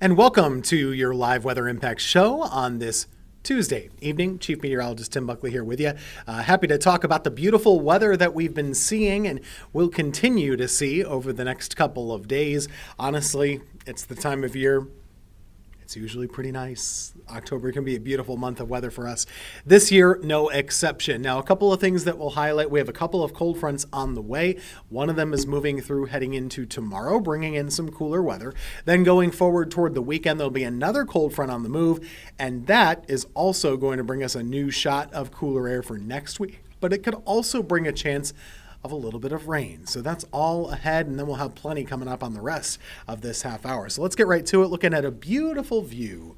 And welcome to your live weather impact show on this Tuesday evening. Chief Meteorologist Tim Buckley here with you. Happy to talk about the beautiful weather that we've been seeing and will continue to see over the next couple of days. Honestly, it's the time of year. It's usually pretty nice. October can be a beautiful month of weather for us. This year, no exception. Now, a couple of things that we'll highlight. We have a couple of cold fronts on the way. One of them is moving through heading into tomorrow, bringing in some cooler weather. Then going forward toward the weekend, there'll be another cold front on the move, and that is also going to bring us a new shot of cooler air for next week. But it could also bring a chance of a little bit of rain. So that's all ahead, and then we'll have plenty coming up on the rest of this half hour. So let's get right to it, looking at a beautiful view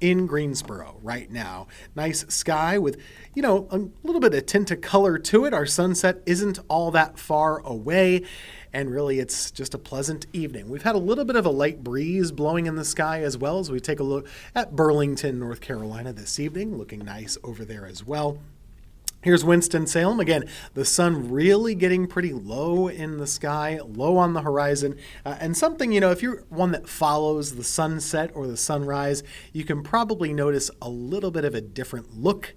in Greensboro right now. Nice sky with, a little bit of tint of color to it. Our sunset isn't all that far away, and really it's just a pleasant evening. We've had a little bit of a light breeze blowing in the sky as well as we take a look at Burlington, North Carolina this evening, looking nice over there as well. Here's Winston-Salem. Again, the sun really getting pretty low in the sky, low on the horizon. And something, if you're one that follows the sunset or the sunrise, you can probably notice a little bit of a different look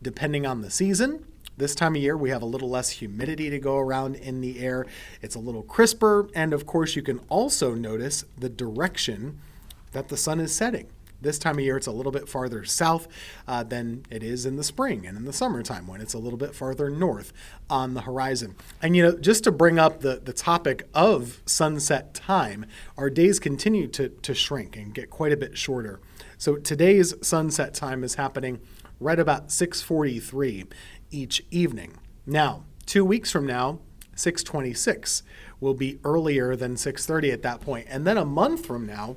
depending on the season. This time of year, we have a little less humidity to go around in the air. It's a little crisper. And of course, you can also notice the direction that the sun is setting. This time of year, it's a little bit farther south than it is in the spring and in the summertime when it's a little bit farther north on the horizon. And, just to bring up the topic of sunset time, our days continue to shrink and get quite a bit shorter. So today's sunset time is happening right about 6:43 each evening. Now, 2 weeks from now, 6:26 will be earlier than 6:30 at that point. And then a month from now,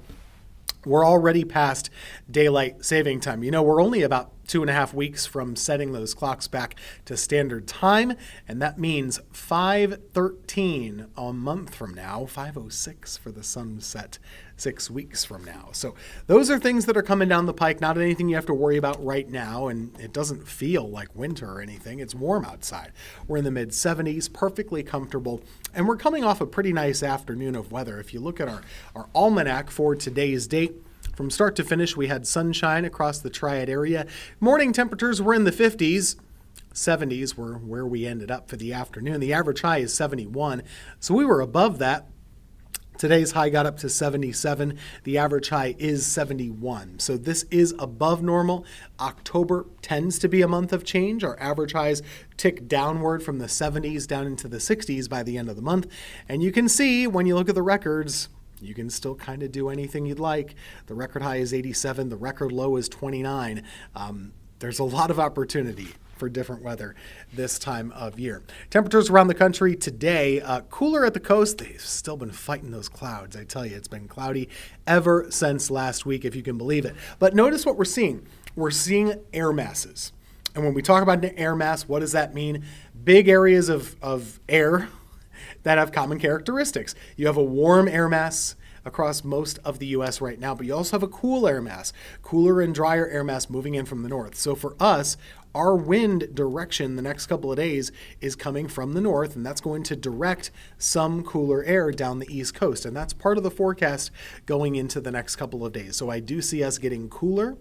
we're already past daylight saving time. We're only about 2.5 weeks from setting those clocks back to standard time, and that means 5:13 a month from now, 5:06 for the sunset 6 weeks from now. So those are things that are coming down the pike, not anything you have to worry about right now, and it doesn't feel like winter or anything. It's warm outside. We're in the mid-70s, perfectly comfortable, and we're coming off a pretty nice afternoon of weather. If you look at our almanac for today's date, from start to finish, we had sunshine across the Triad area. Morning temperatures were in the 50s. 70s were where we ended up for the afternoon. The average high is 71, so we were above that. Today's high got up to 77. The average high is 71. So this is above normal. October tends to be a month of change. Our average highs tick downward from the 70s down into the 60s by the end of the month. And you can see when you look at the records, you can still kind of do anything you'd like. The record high is 87. The record low is 29. There's a lot of opportunity for different weather this time of year. Temperatures around the country today, cooler at the coast. They've still been fighting those clouds. I tell you, it's been cloudy ever since last week, if you can believe it. But notice what we're seeing. We're seeing air masses. And when we talk about an air mass, what does that mean? Big areas of air that have common characteristics. You have a warm air mass across most of the U.S. right now, but you also have a cool air mass, cooler and drier air mass moving in from the north. So for us, our wind direction the next couple of days is coming from the north, and that's going to direct some cooler air down the east coast. And that's part of the forecast going into the next couple of days. So I do see us getting cooler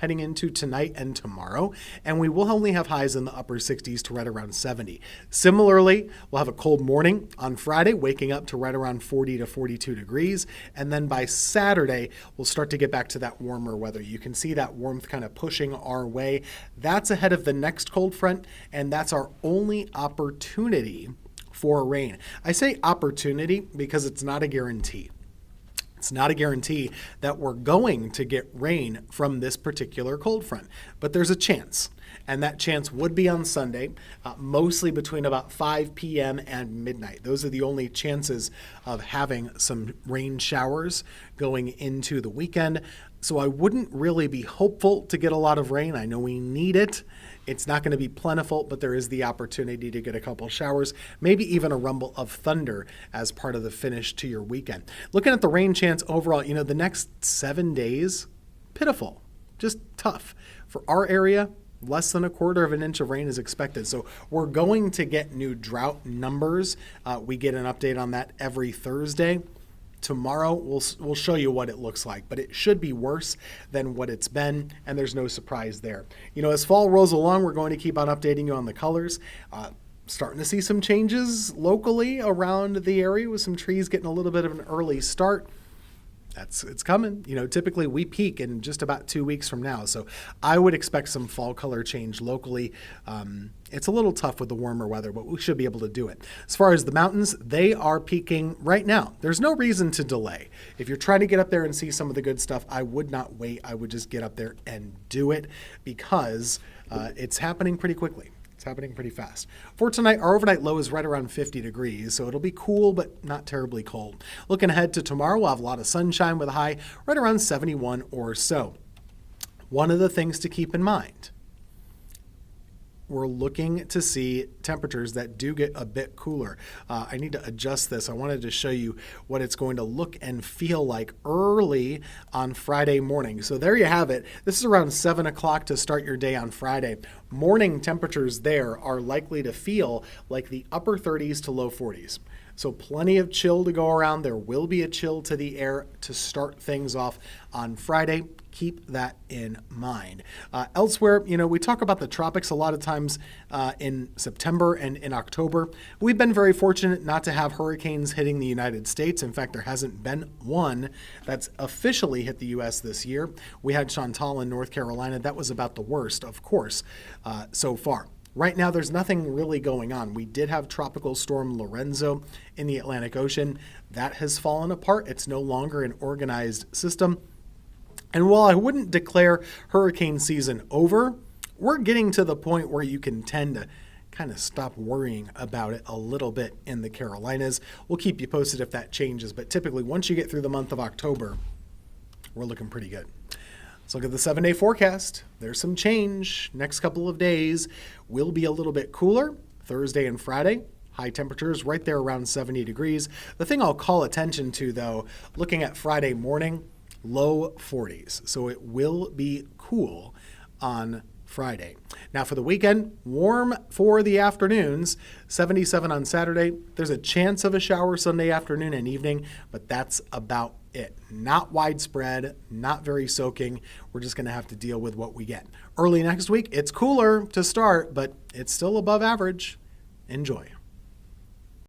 heading into tonight and tomorrow, and we will only have highs in the upper 60s to right around 70. Similarly, we'll have a cold morning on Friday, waking up to right around 40 to 42 degrees, and then by Saturday, we'll start to get back to that warmer weather. You can see that warmth kind of pushing our way. That's ahead of the next cold front, and that's our only opportunity for rain. I say opportunity because it's not a guarantee. It's not a guarantee that we're going to get rain from this particular cold front, but there's a chance. And that chance would be on Sunday, mostly between about 5 p.m. and midnight. Those are the only chances of having some rain showers going into the weekend. So I wouldn't really be hopeful to get a lot of rain. I know we need it. It's not going to be plentiful, but there is the opportunity to get a couple showers, maybe even a rumble of thunder as part of the finish to your weekend. Looking at the rain chance overall, the next 7 days, pitiful, just tough. For our area, less than 1/4 of an inch of rain is expected. So we're going to get new drought numbers. We get an update on that every Thursday. Tomorrow, we'll show you what it looks like, but it should be worse than what it's been, and there's no surprise there. As fall rolls along, we're going to keep on updating you on the colors. Starting to see some changes locally around the area with some trees getting a little bit of an early start. It's coming. Typically we peak in just about 2 weeks from now. So I would expect some fall color change locally. It's a little tough with the warmer weather, but we should be able to do it. As far as the mountains, they are peaking right now. There's no reason to delay. If you're trying to get up there and see some of the good stuff, I would not wait. I would just get up there and do it because it's happening pretty quickly. It's happening pretty fast. For tonight, our overnight low is right around 50 degrees, so it'll be cool, but not terribly cold. Looking ahead to tomorrow, we'll have a lot of sunshine with a high right around 71 or so. One of the things to keep in mind, we're looking to see temperatures that do get a bit cooler. I need to adjust this. I wanted to show you what it's going to look and feel like early on Friday morning. So there you have it. This is around 7 o'clock to start your day on Friday. Morning temperatures there are likely to feel like the upper 30s to low 40s. So plenty of chill to go around. There will be a chill to the air to start things off on Friday. Keep that in mind. Elsewhere, we talk about the tropics a lot of times in September and in October. We've been very fortunate not to have hurricanes hitting the United States. In fact, there hasn't been one that's officially hit the U.S. this year. We had Chantal in North Carolina. That was about the worst, of course, so far. Right now, there's nothing really going on. We did have Tropical Storm Lorenzo in the Atlantic Ocean. That has fallen apart. It's no longer an organized system. And while I wouldn't declare hurricane season over, we're getting to the point where you can tend to kind of stop worrying about it a little bit in the Carolinas. We'll keep you posted if that changes, but typically once you get through the month of October, we're looking pretty good. Let's look at the 7-day forecast. There's some change. Next couple of days will be a little bit cooler. Thursday and Friday, high temperatures right there around 70 degrees. The thing I'll call attention to, though, looking at Friday morning, low 40s. So it will be cool on Friday. Now for the weekend, warm for the afternoons, 77 on Saturday. There's a chance of a shower Sunday afternoon and evening, but that's about it. Not widespread, not very soaking. We're just going to have to deal with what we get. Early next week, it's cooler to start, but it's still above average. Enjoy.